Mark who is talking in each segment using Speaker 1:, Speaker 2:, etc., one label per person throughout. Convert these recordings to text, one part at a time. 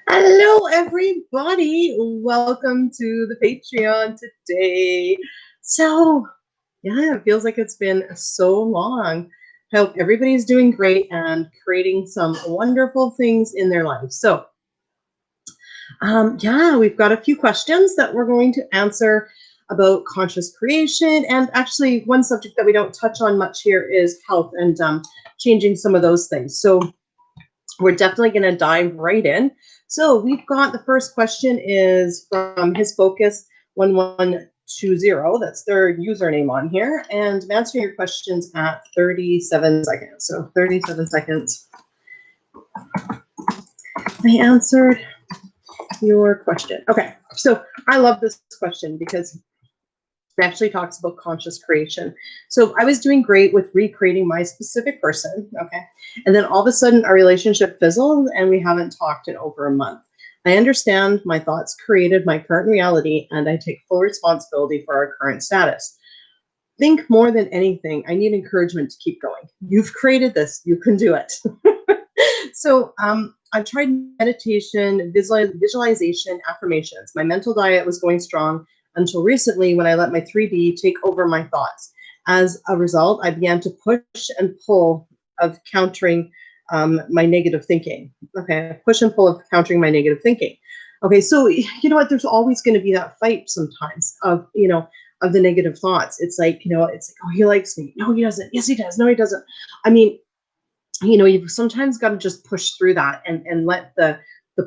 Speaker 1: Hello, everybody. Welcome to the Patreon today. So, yeah, it feels like it's been so long. Hope everybody's doing great and creating some wonderful things in their lives. So, yeah, we've got a few questions that we're going to answer about conscious creation. And actually, one subject that we don't touch on much here is health and changing some of those things. So, we're definitely going to dive right in. So we've got the first question is from His Focus 1120. That's their username on here. And I'm answering your questions at 37 seconds. So 37 seconds. I answered your question. Okay. So I love this question because it actually talks about conscious creation. So I was doing great with recreating my specific person, okay? And then all of a sudden our relationship fizzled and we haven't talked in over a month. I understand my thoughts created my current reality and I take full responsibility for our current status. Think more than anything, I need encouragement to keep going. You've created this, you can do it. So I've tried meditation, visualization, affirmations. My mental diet was going strong until recently when I let my 3D take over my thoughts. As a result, I began to push and pull of countering my negative thinking. Okay, push and pull of countering my negative thinking. Okay, so you know what? There's always going to be that fight sometimes of, of the negative thoughts. It's like, it's like, oh, he likes me. No, he doesn't. Yes, he does. No, he doesn't. I mean, you've sometimes got to just push through that and let the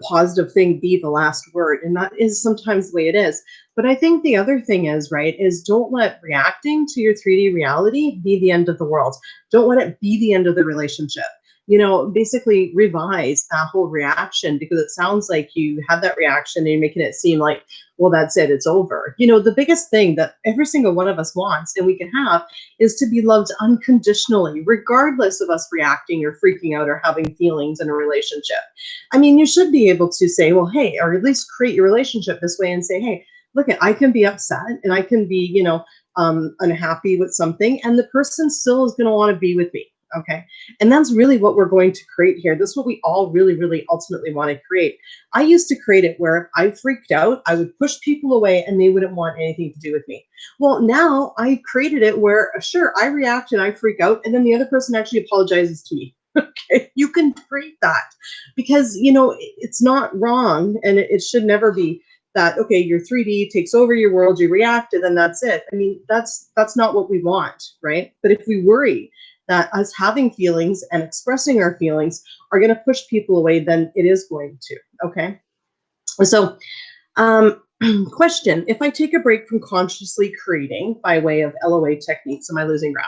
Speaker 1: positive thing be the last word. And that is sometimes the way it is. But I think the other thing is, right, is don't let reacting to your 3D reality be the end of the world. Don't let it be the end of the relationship. Basically revise that whole reaction because it sounds like you had that reaction and you're making it seem like, well, that's it, it's over. The biggest thing that every single one of us wants and we can have is to be loved unconditionally, regardless of us reacting or freaking out or having feelings in a relationship. I mean, you should be able to say, well, hey, or at least create your relationship this way and say, hey, look, I can be upset and I can be, unhappy with something, and the person still is going to want to be with me. Okay. And that's really what we're going to create here. This is what we all really, really ultimately want to create. I used to create it where if I freaked out, I would push people away and they wouldn't want anything to do with me. Well, now I created it where, sure, I react and I freak out, and then the other person actually apologizes to me. Okay. You can create that because, it's not wrong and it should never be that, okay, your 3D takes over your world, you react, and then that's it. I mean, that's not what we want, right? But if we worry that us having feelings and expressing our feelings are going to push people away, then it is going to, okay? So, question, if I take a break from consciously creating by way of LOA techniques, am I losing ground?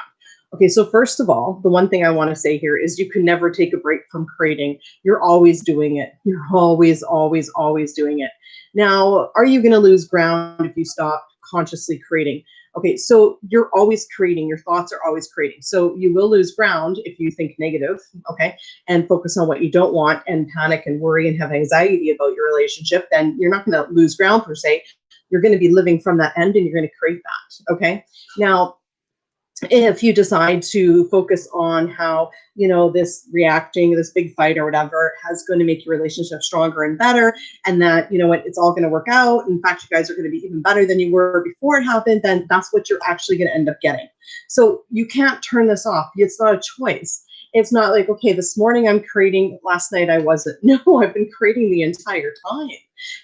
Speaker 1: Okay, so first of all, the one thing I want to say here is you can never take a break from creating. You're always doing it. You're always, always, always doing it. Now, are you going to lose ground if you stop consciously creating? Okay, so you're always creating. Your thoughts are always creating. So you will lose ground if you think negative, okay, and focus on what you don't want and panic and worry and have anxiety about your relationship. Then you're not going to lose ground per se. You're going to be living from that end and you're going to create that, okay? Now, if you decide to focus on how, this reacting, this big fight or whatever is going to make your relationship stronger and better, and that, it's all going to work out. In fact, you guys are going to be even better than you were before it happened, then that's what you're actually going to end up getting. So you can't turn this off. It's not a choice. It's not like, okay, this morning I'm creating, last night I wasn't. No, I've been creating the entire time.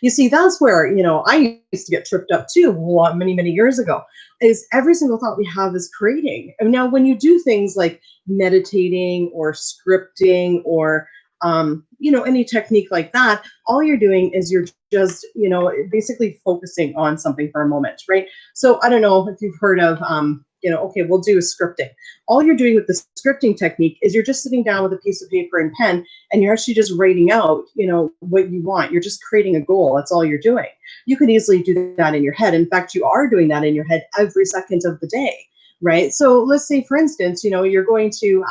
Speaker 1: You see, that's where, I used to get tripped up too, many, many years ago, is every single thought we have is creating. And now when you do things like meditating or scripting or, any technique like that, all you're doing is you're just, basically focusing on something for a moment, right? So I don't know if you've heard of, okay, we'll do scripting. All you're doing with the scripting technique is you're just sitting down with a piece of paper and pen, and you're actually just writing out, what you want. You're just creating a goal. That's all you're doing. You could easily do that in your head. In fact, you are doing that in your head every second of the day. right? So let's say, for instance, you're going to,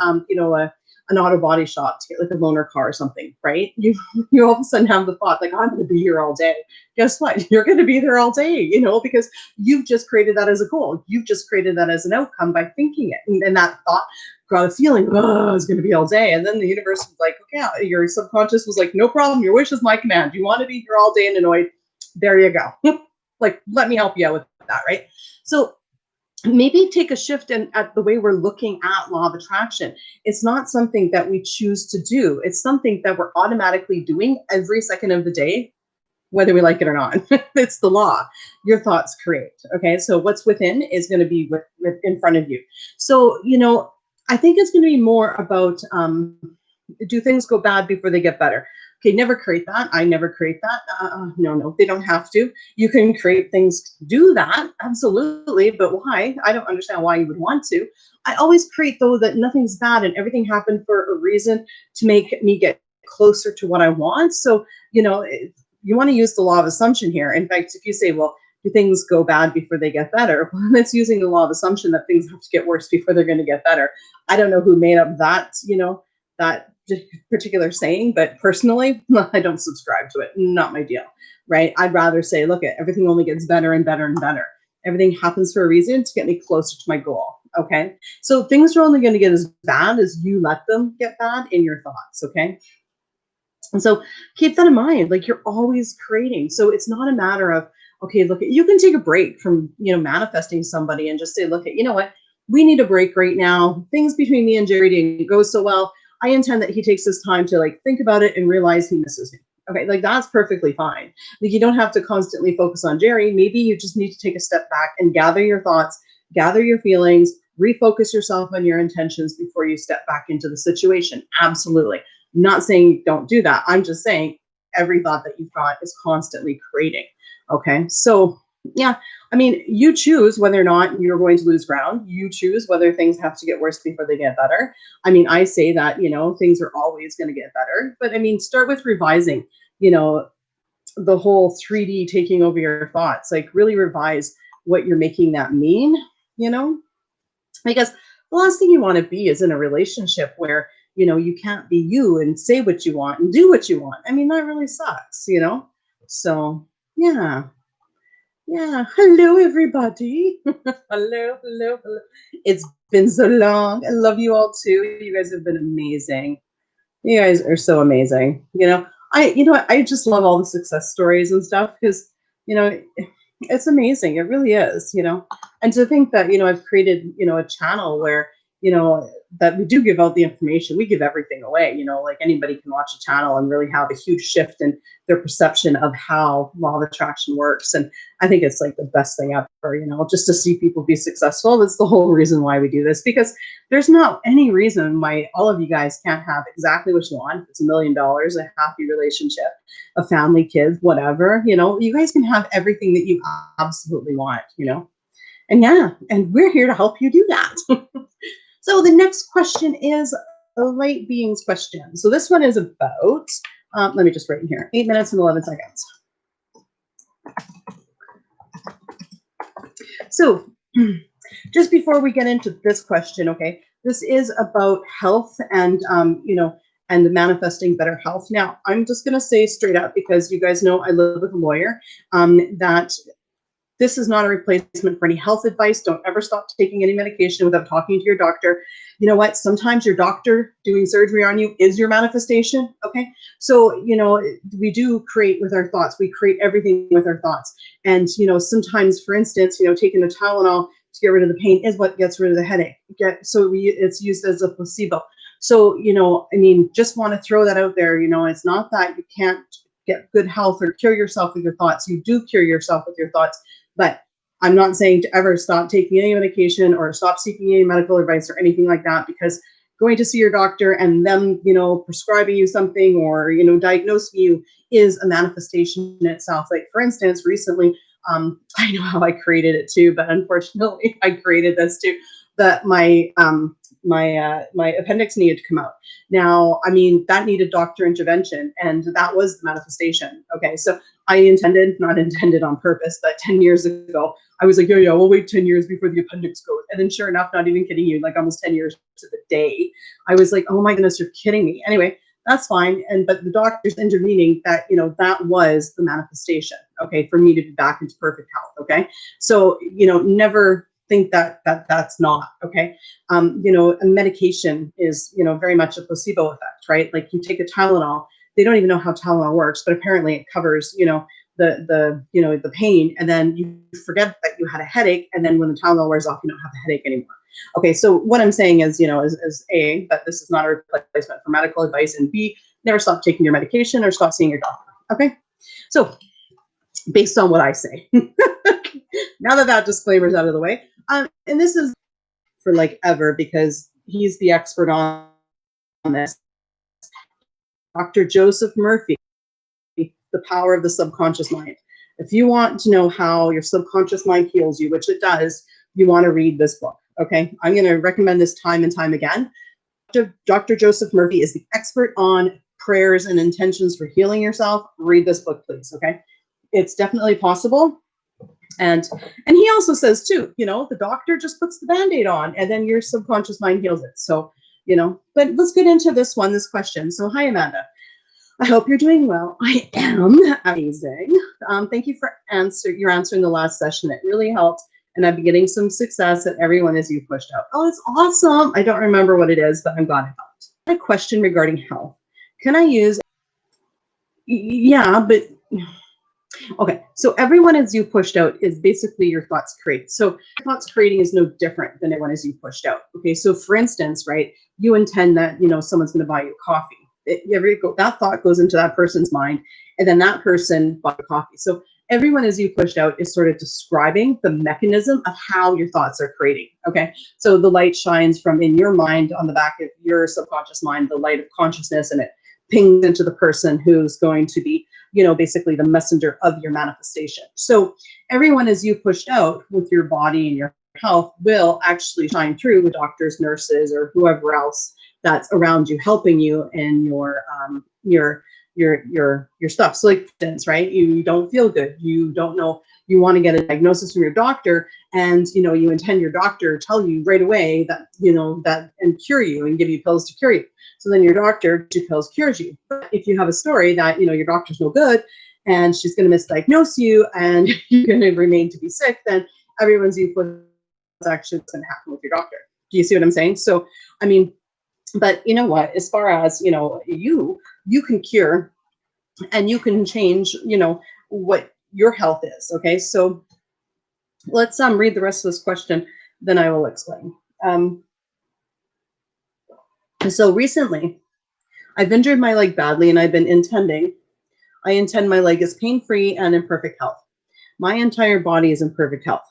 Speaker 1: an auto body shop to get like a loaner car or something, right? You all of a sudden have the thought like, I'm going to be here all day. Guess what? You're going to be there all day, because you've just created that as a goal. You've just created that as an outcome by thinking it, and that thought got a feeling, oh, it's going to be all day. And then the universe was like, okay, your subconscious was like, no problem. Your wish is my command. You want to be here all day and annoyed? There you go. Like, let me help you out with that, right? So maybe take a shift at the way we're looking at law of attraction. It's not something that we choose to do. It's something that we're automatically doing every second of the day, whether we like it or not. It's the law. Your thoughts create. Okay. So what's within is going to be in front of you. So, I think it's going to be more about, do things go bad before they get better? Okay, never create that. I never create that. No, they don't have to. You can create things to do that, absolutely. But why? I don't understand why you would want to. I always create, though, that nothing's bad and everything happened for a reason to make me get closer to what I want. So, you want to use the law of assumption here. In fact, if you say, well, do things go bad before they get better? Well, that's using the law of assumption that things have to get worse before they're going to get better. I don't know who made up that, that particular saying, but personally, I don't subscribe to it. Not my deal, right? I'd rather say, look, everything only gets better and better and better. Everything happens for a reason to get me closer to my goal. Okay. So things are only going to get as bad as you let them get bad in your thoughts. Okay. And so keep that in mind. Like, you're always creating. So it's not a matter of, okay, look, you can take a break from, manifesting somebody and just say, look, you know what? We need a break right now. Things between me and Gerry didn't go so well. I intend that he takes this time to think about it and realize he misses me. Okay, that's perfectly fine. Like, you don't have to constantly focus on Gerry. Maybe you just need to take a step back and gather your thoughts, gather your feelings, refocus yourself on your intentions before you step back into the situation. Absolutely. Not saying don't do that. I'm just saying every thought that you've got is constantly creating. Okay, so yeah, I mean, you choose whether or not you're going to lose ground. You choose whether things have to get worse before they get better. I mean, I say that, things are always going to get better. But I mean, start with revising, the whole 3D taking over your thoughts. Like, really revise what you're making that mean, because the last thing you want to be is in a relationship where, you can't be you and say what you want and do what you want. I mean, that really sucks, So, yeah. Yeah. Hello, everybody. Hello. It's been so long. I love you all too. You guys have been amazing. You guys are so amazing. I just love all the success stories and stuff because, it's amazing. It really is, and to think that, I've created, a channel where, that we do give out the information. We give everything away, like anybody can watch a channel and really have a huge shift in their perception of how law of attraction works. And I think it's like the best thing ever, just to see people be successful. That's the whole reason why we do this, because there's not any reason why all of you guys can't have exactly what you want. It's $1 million, a happy relationship, a family, kids, whatever, you guys can have everything that you absolutely want, and yeah, and we're here to help you do that. So the next question is a light beings question. So this one is about, let me just write in here, 8 minutes and 11 seconds. So just before we get into this question, okay, this is about health and, and the manifesting better health. Now, I'm just going to say straight up, because you guys know I live with a lawyer, that this is not a replacement for any health advice. Don't ever stop taking any medication without talking to your doctor. You know what? Sometimes your doctor doing surgery on you is your manifestation. Okay. So, we do create with our thoughts. We create everything with our thoughts. And, sometimes, for instance, taking a Tylenol to get rid of the pain is what gets rid of the headache. It's used as a placebo. So, just want to throw that out there. It's not that you can't get good health or cure yourself with your thoughts. You do cure yourself with your thoughts. But I'm not saying to ever stop taking any medication or stop seeking any medical advice or anything like that, because going to see your doctor and them, prescribing you something or, diagnosing you is a manifestation in itself. Like, for instance, recently, I know how I created it too, but unfortunately I created this too. that my appendix needed to come out. Now, I mean, that needed doctor intervention, and that was the manifestation. Okay, so not intended on purpose, but 10 years ago, I was like, yeah, we'll wait 10 years before the appendix goes. And then sure enough, not even kidding you, like almost 10 years to the day, I was like, oh my goodness, you're kidding me. Anyway, that's fine. But the doctor's intervening that, that was the manifestation, okay, for me to be back into perfect health. Okay. So, never think that's not okay. A medication is, very much a placebo effect, right? Like you take a Tylenol, they don't even know how Tylenol works, but apparently it covers, the pain, and then you forget that you had a headache, and then when the Tylenol wears off, you don't have a headache anymore. Okay, so what I'm saying is, is A, that this is not a replacement for medical advice, and B, never stop taking your medication or stop seeing your doctor. Okay, so based on what I say, now that disclaimer's out of the way, and this is for like ever because he's the expert on this, Dr. Joseph Murphy, The Power of the Subconscious Mind. If you want to know how your subconscious mind heals you, which it does, you want to read this book. Okay, I'm going to recommend this time and time again. Dr. Joseph Murphy is the expert on prayers and intentions for healing yourself. Read this book, please. Okay, it's definitely possible. And he also says too, the doctor just puts the Band-Aid on and then your subconscious mind heals it. So, but let's get into this question. So, hi, Amanda. I hope you're doing well. I am amazing. Thank you for answering the last session. It really helped. And I've been getting some success at everyone as you pushed out. Oh, it's awesome. I don't remember what it is, but I'm glad I helped. A question regarding health. Can I use? Yeah, but okay. So everyone as you pushed out is basically your thoughts create. So thoughts creating is no different than everyone as you pushed out. Okay. So for instance, right, you intend that, someone's going to buy you coffee. That thought goes into that person's mind, and then that person bought coffee. So everyone as you pushed out is sort of describing the mechanism of how your thoughts are creating. Okay. So the light shines from in your mind on the back of your subconscious mind, the light of consciousness, and it pings into the person who's going to be, basically the messenger of your manifestation. So everyone as you pushed out with your body and your health will actually shine through with doctors, nurses, or whoever else that's around you, helping you in your stuff. So like, for instance, right, you don't feel good, you don't know, you want to get a diagnosis from your doctor, and you intend your doctor tell you right away that that and cure you and give you pills to cure you. So then your doctor two pills cures you. But if you have a story that your doctor's no good and she's going to misdiagnose you and you're going to remain to be sick, then everyone's actually going to happen with your doctor. Do you see what I'm saying? So I mean, but you know what, as far as you can cure and you can change what your health is. Okay, so let's read the rest of this question, then I will explain. So recently I've injured my leg badly, and I intend my leg is pain-free and in perfect health. My entire body is in perfect health,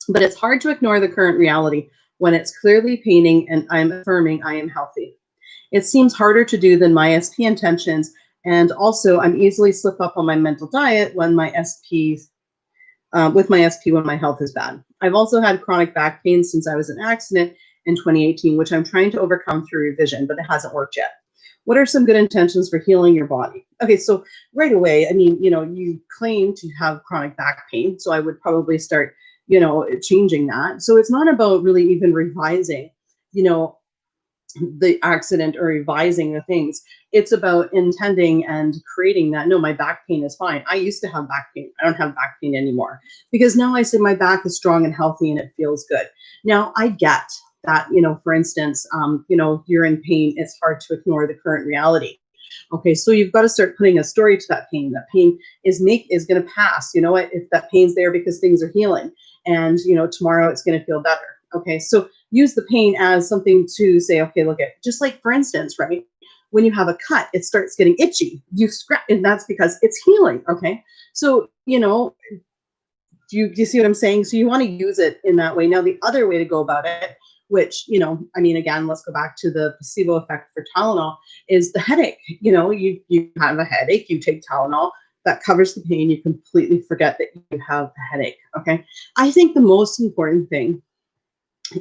Speaker 1: but it's hard to ignore the current reality when it's clearly paining and I'm affirming I am healthy. It seems harder to do than my SP intentions, and also I'm easily slip up on my mental diet when my SP when my health is bad. I've also had chronic back pain since I was in an accident in 2018, which I'm trying to overcome through revision, but it hasn't worked yet. What are some good intentions for healing your body? Okay, so right away, I mean, you claim to have chronic back pain, so I would probably start, changing that. So it's not about really even revising, the accident or revising the things. It's about intending and creating that. No, my back pain is fine. I used to have back pain. I don't have back pain anymore because now I say my back is strong and healthy and it feels good. Now I get that, for instance, you're in pain. It's hard to ignore the current reality. Okay, so you've got to start putting a story to that pain. That pain is going to pass. You know what? If that pain's there because things are healing, and tomorrow it's going to feel better. Okay, so use the pain as something to say, okay, look at, just like for instance, right? When you have a cut, it starts getting itchy. You scratch, and that's because it's healing. Okay, so do you see what I'm saying? So you want to use it in that way. Now the other way to go about it, which I mean, again, let's go back to the placebo effect for Tylenol, is the headache. You have a headache, you take Tylenol, that covers the pain. You completely forget that you have a headache. Okay, I think the most important thing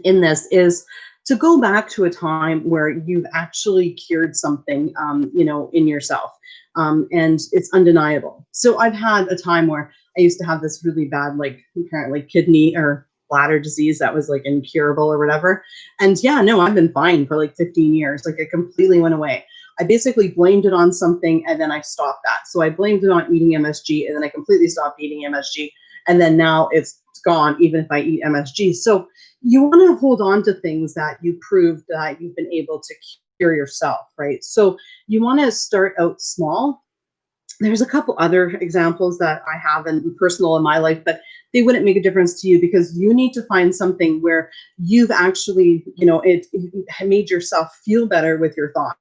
Speaker 1: in this is to go back to a time where you've actually cured something, in yourself. And it's undeniable. So I've had a time where I used to have this really bad, like apparently kidney or bladder disease that was like incurable or whatever. And yeah, no, I've been fine for like 15 years. Like it completely went away. I basically blamed it on something and then I stopped that. So I blamed it on eating MSG and then I completely stopped eating MSG. And then now it's gone, even if I eat MSG. So you want to hold on to things that you proved that you've been able to cure yourself, right? So you want to start out small. There's a couple other examples that I have in personal in my life, but they wouldn't make a difference to you because you need to find something where you've actually, it made yourself feel better with your thoughts.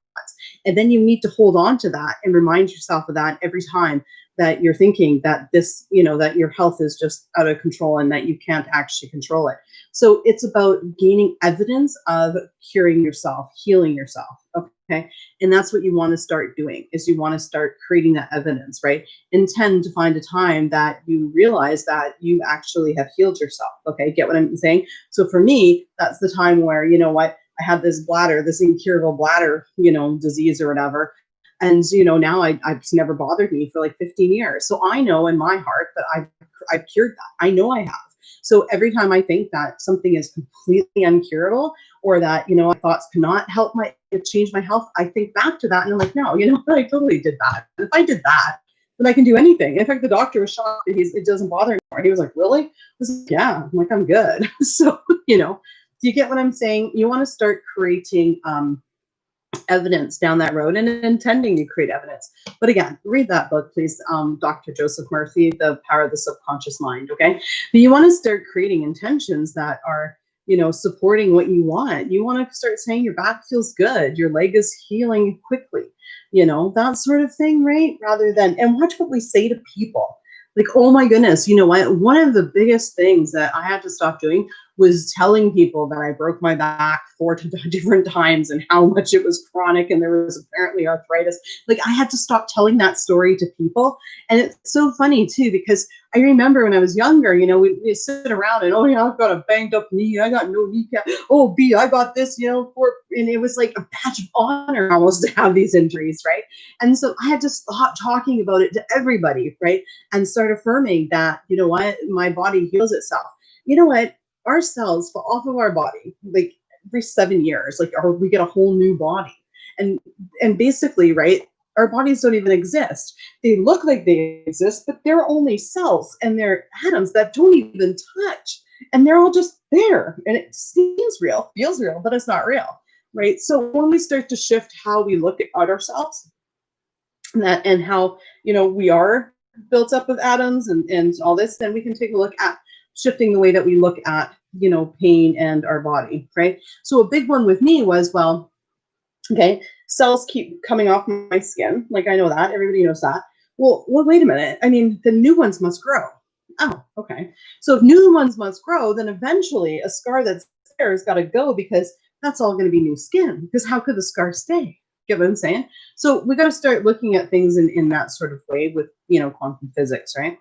Speaker 1: And then you need to hold on to that and remind yourself of that every time that you're thinking that this, that your health is just out of control and that you can't actually control it. So it's about gaining evidence of curing yourself, healing yourself. Okay. And that's what you want to start doing is you want to start creating that evidence, right? Intend to find a time that you realize that you actually have healed yourself. Okay. Get what I'm saying? So for me, that's the time where, you know what, I had this bladder, this incurable bladder, disease or whatever. And, now it's never bothered me for like 15 years. So I know in my heart that I've cured that. I know I have. So every time I think that something is completely uncurable or that, thoughts cannot help change my health, I think back to that and I'm like, no, I totally did that. If I did that, then I can do anything. In fact, the doctor was shocked that it doesn't bother anymore. He was like, really? I was like, yeah. I'm like, I'm good. So, do you get what I'm saying? You want to start creating evidence down that road and intending to create evidence. But again, read that book, please. Dr. Joseph Murphy, The Power of the Subconscious Mind. Okay. But you want to start creating intentions that are, supporting what you want. You want to start saying your back feels good, your leg is healing quickly, that sort of thing, right? Rather than, and watch what we say to people. Like, oh my goodness, you know what? One of the biggest things that I had to stop doing was telling people that I broke my back 4 different times and how much it was chronic and there was apparently arthritis. Like I had to stop telling that story to people. And it's so funny too, because I remember when I was younger, we sit around and, oh yeah, I've got a banged up knee. I got no kneecap. Oh, B, I got this, and it was like a badge of honor almost to have these injuries, right? And so I had to stop talking about it to everybody, right? And start affirming that, what, my body heals itself. You know what? Our cells fall off of our body like every 7 years, like, or we get a whole new body. And basically, right, our bodies don't even exist. They look like they exist, but they're only cells and they're atoms that don't even touch. And they're all just there. And it seems real, feels real, but it's not real. Right. So when we start to shift how we look at ourselves and how, we are built up of atoms and all this, then we can take a look at shifting the way that we look at, pain and our body, right? So a big one with me was, well, okay, cells keep coming off my skin. Like I know that, everybody knows that. Well, wait a minute. I mean, the new ones must grow. Oh, okay. So if new ones must grow, then eventually a scar that's there has got to go because that's all going to be new skin. Because how could the scar stay? Get what I'm saying? So we got to start looking at things in that sort of way with, quantum physics, right?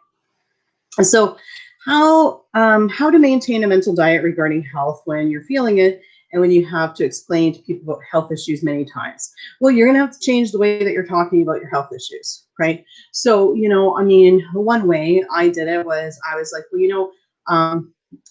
Speaker 1: So how to maintain a mental diet regarding health when you're feeling it and when you have to explain to people about health issues many times? Well, you're going to have to change the way that you're talking about your health issues, right? So, one way I did it was I was like, well,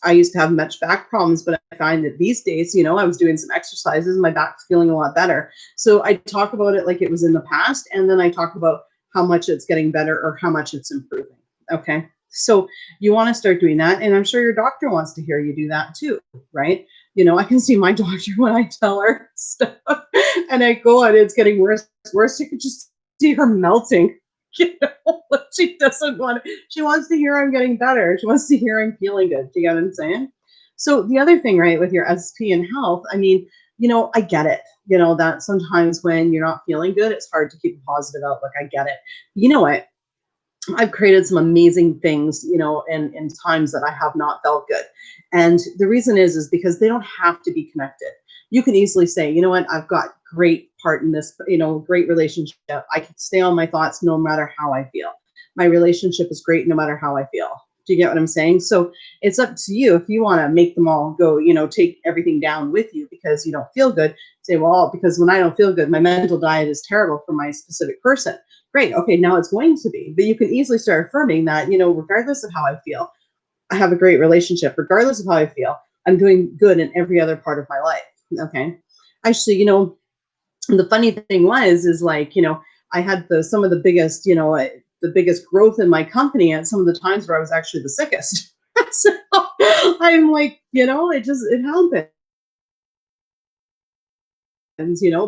Speaker 1: I used to have much back problems, but I find that these days, I was doing some exercises and my back's feeling a lot better. So I talk about it like it was in the past, and then I talk about how much it's getting better or how much it's improving. Okay. So you want to start doing that. And I'm sure your doctor wants to hear you do that too, right? I can see my doctor when I tell her stuff and I go and it's getting worse, worse. You can just see her melting. She doesn't want it. She wants to hear I'm getting better. She wants to hear I'm feeling good. Do you get what I'm saying? So the other thing, right, with your SP and health, I mean, I get it. That sometimes when you're not feeling good, it's hard to keep a positive outlook. I get it. You know what? I've created some amazing things, in times that I have not felt good. And the reason is because they don't have to be connected. You can easily say, you know what, I've got great part in this, great relationship. I can stay on my thoughts no matter how I feel. My relationship is great no matter how I feel. Do you get what I'm saying? So it's up to you if you want to make them all go, take everything down with you because you don't feel good. Say, well, because when I don't feel good, my mental diet is terrible for my specific person. Great. Okay, now it's going to be. But you can easily start affirming that, regardless of how I feel, I have a great relationship. Regardless of how I feel, I'm doing good in every other part of my life. Okay. Actually, the funny thing is like, I had some of the biggest, the biggest growth in my company at some of the times where I was actually the sickest. So I'm like, it happened.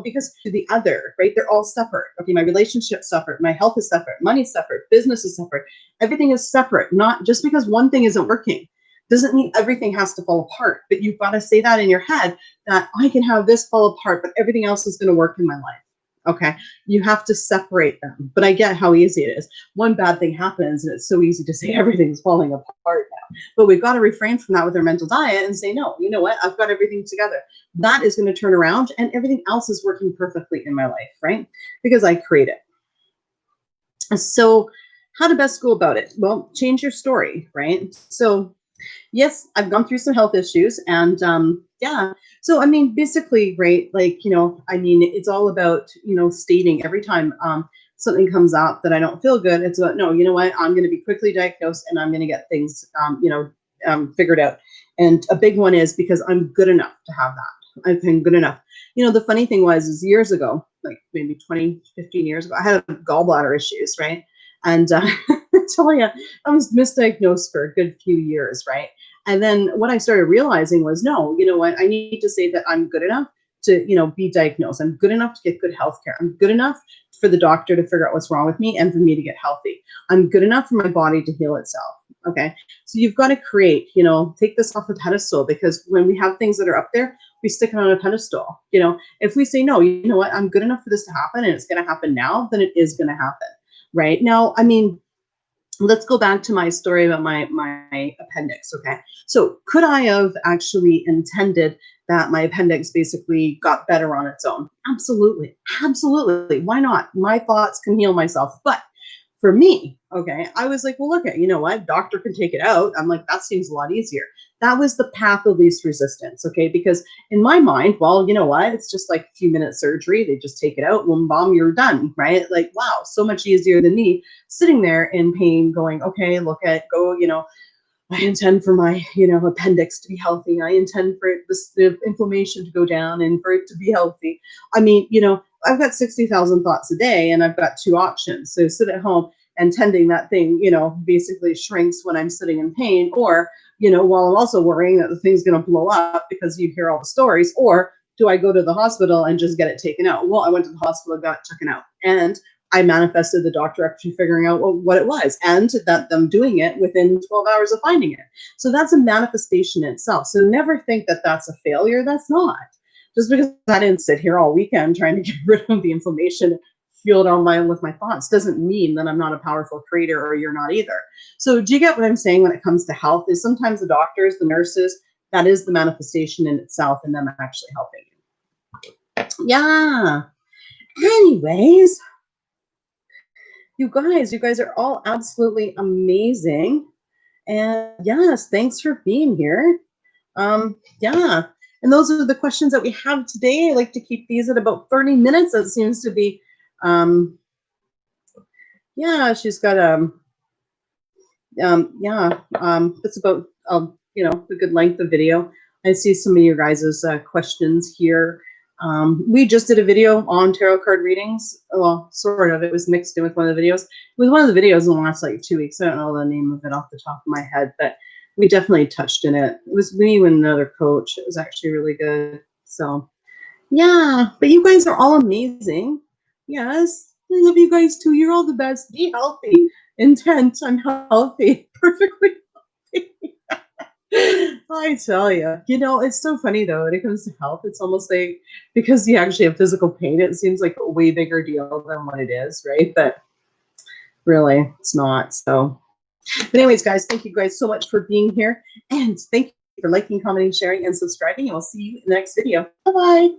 Speaker 1: Because to the other, right? They're all separate. Okay, my relationship suffered, my health is separate, money suffered, business is separate, everything is separate. Not just because one thing isn't working doesn't mean everything has to fall apart. But you've got to say that in your head that I can have this fall apart, but everything else is going to work in my life. Okay, you have to separate them. But I get how easy it is. One bad thing happens, and it's so easy to say everything's falling apart now. But we've got to refrain from that with our mental diet and say, no, you know what? I've got everything together. That is going to turn around, and everything else is working perfectly in my life, right? Because I create it. So, how to best go about it? Well, change your story, right? So, yes, I've gone through some health issues, and yeah. So I mean, basically, right? Like, it's all about stating every time something comes up that I don't feel good. It's about, no, you know what? I'm going to be quickly diagnosed, and I'm going to get things figured out. And a big one is because I'm good enough to have that. I've been good enough. The funny thing is years ago, like maybe 20, 15 years ago, I had gallbladder issues, right? And I tell you, I was misdiagnosed for a good few years, right? And then what I started realizing was, no, you know what? I need to say that I'm good enough to, be diagnosed. I'm good enough to get good health care. I'm good enough for the doctor to figure out what's wrong with me and for me to get healthy. I'm good enough for my body to heal itself. Okay. So you've got to create, take this off the pedestal, because when we have things that are up there, we stick it on a pedestal. If we say, no, you know what? I'm good enough for this to happen and it's going to happen now, then it is going to happen. Right now, I mean, let's go back to my story about my appendix. Okay. So could I have actually intended that my appendix basically got better on its own? Absolutely. Absolutely. Why not? My thoughts can heal myself. But for me, okay, I was like, well, look at, you know what? Doctor can take it out. I'm like, that seems a lot easier. That was the path of least resistance. Okay. Because in my mind, well, you know what? It's just like a few minutes surgery. They just take it out. Boom, bomb, you're done. Right. Like, wow, so much easier than me sitting there in pain going, okay, go, I intend for my, appendix to be healthy. I intend for the inflammation to go down and for it to be healthy. I mean, I've got 60,000 thoughts a day and I've got two options. So sit at home and tending that thing, basically shrinks when I'm sitting in pain, or, while I'm also worrying that the thing's going to blow up because you hear all the stories, or do I go to the hospital and just get it taken out? Well, I went to the hospital, got it taken out, and I manifested the doctor actually figuring out what it was, and that them doing it within 12 hours of finding it. So that's a manifestation in itself. So never think that that's a failure. That's not. Just because I didn't sit here all weekend trying to get rid of the inflammation, fueled on with my thoughts, doesn't mean that I'm not a powerful creator, or you're not either. So do you get what I'm saying when it comes to health? Is sometimes the doctors, the nurses, that is the manifestation in itself, and them actually helping you. Yeah. Anyways, you guys are all absolutely amazing. And yes, thanks for being here. Yeah. And those are the questions that we have today. I like to keep these at about 30 minutes. That seems to be, yeah, she's got, it's about, a good length of video. I see some of your guys' questions here. We just did a video on tarot card readings. Well, sort of. It was mixed in with one of the videos. It was one of the videos in the last 2 weeks. I don't know the name of it off the top of my head, but we definitely touched in it. It was me and another coach. It was actually really good. So, yeah. But you guys are all amazing. Yes. I love you guys too. You're all the best. Be healthy. Intent. I'm healthy. Perfectly healthy. I tell you, it's so funny though, when it comes to health, it's almost like, because you actually have physical pain, it seems like a way bigger deal than what it is, right? But really, it's not. So, but anyways, guys, thank you guys so much for being here. And thank you for liking, commenting, sharing, and subscribing. And we'll see you in the next video. Bye-bye.